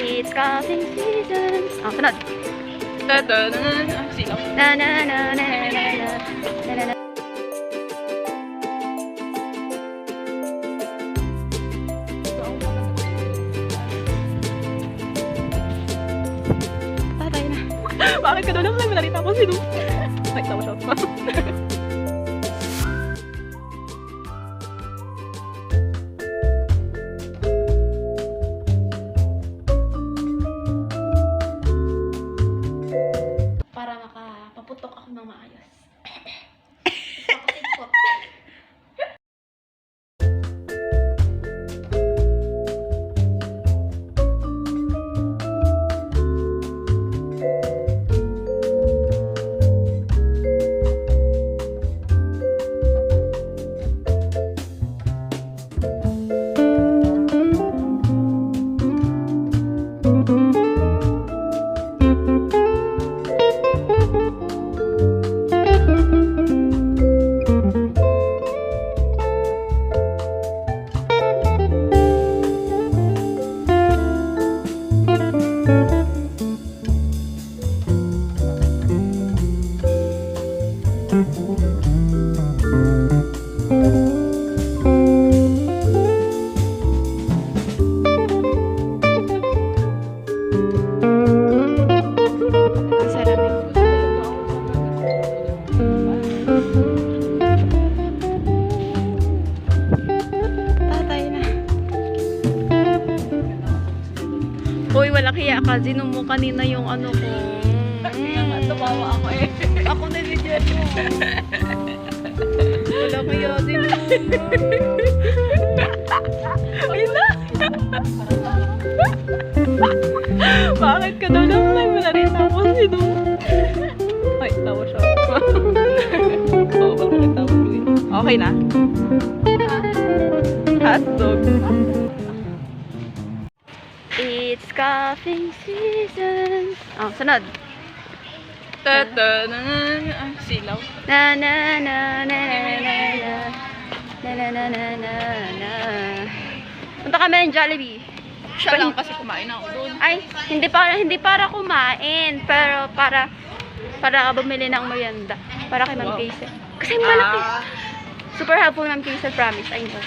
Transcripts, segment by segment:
It's coughing season. Oh, sunod. Silaw. Na na na na na na na na na. Tatay na. Bakit ka doon lang nanalita mo sino? Ay, tawa siya. Para makapaputok ako ng maayos. Makasikot. Uy, walang hiya ka. Sino mo kanina yung ano ko? Kaya nga, tumawa ako eh. Ako na video mo. Walang hiya din. Ayun na! Bakit ka daw lang nanalita mo sino? Ay, tawa siya. Oo, ba't nagtawa ko yun? Okay na? Hotdog. It's coughing season. Oh, sunod. Silaw. Na na na na na na na na na na na na. Punta kami ng Jollibee. Siya lang kasi kumain ako doon. Ay, hindi para kumain, pero para bumili ng merienda. Para kay Ma'am Wow. Casey. Kasi malaki. Super helpful Ma'am Casey, promise. I know.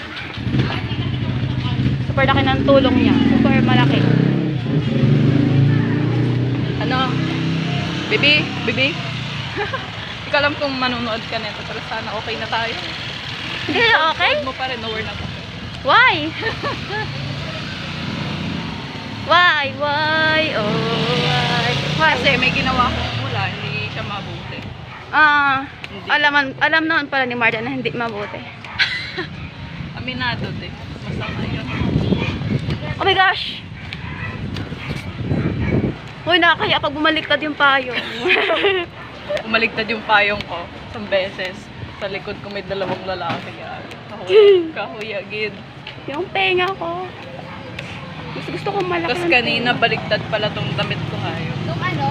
Super laki ng tulong niya. Super malaki. Ano? Bibi? Hindi ko alam kung manunood ka nito, pero sana okay na tayo. Hindi na okay? Huwag mo pa rin, nowhere na pa. Why? Why? Why? Oh, why? Why? Kasi may ginawa kong mula, hindi siya mabuti. Hindi. Alam naman pala ni Marta na hindi mabuti. Aminado din. Masama yun. Oh my gosh! Uy, nakakaya pag bumaliktad yung payo. Umaligtad yung payong ko isang beses. Sa likod ko may dalawang lalaki. Kahuyagid. Yung tenga ko. Gusto ko malaki. Tapos kanina baliktad pala tong damit ko hayo. Yung ano?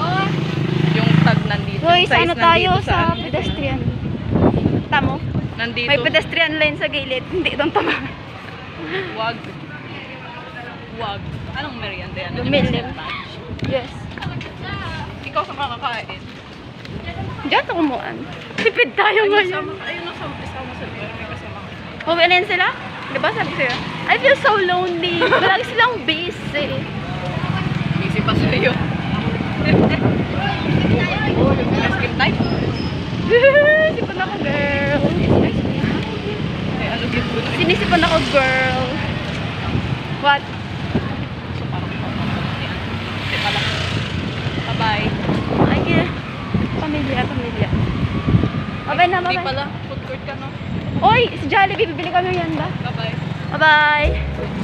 Yung tag nandito. Uy, Size sana tayo nandito sa ano. pedestrian. Tamo? Nandito. May pedestrian lane sa gilid. Hindi doon tama. Wag. Anong merienda yan? Lumilim. Yes. Ikaw sa makakain. Diyan ako kumuan. Tipid tayo ngayon. Ayun ang isama sa lugar. May kasama ka. Umilan sila? Diba sabi ko sa'yo? I feel so lonely. Lagi silang busy. Busy pa sa'yo. Skip time? Sipan ako, girl. Ay, ano gift ko na rin? Sinisipan ako, girl. What? So, parang yan. Hindi pala. Bye-bye. Ay, pamilya. Bye-bye na, Hindi bye-bye. pala. Food court ka, no? Oy, si Jollibee, bibili kami yan ba? Bye-bye. Bye-bye.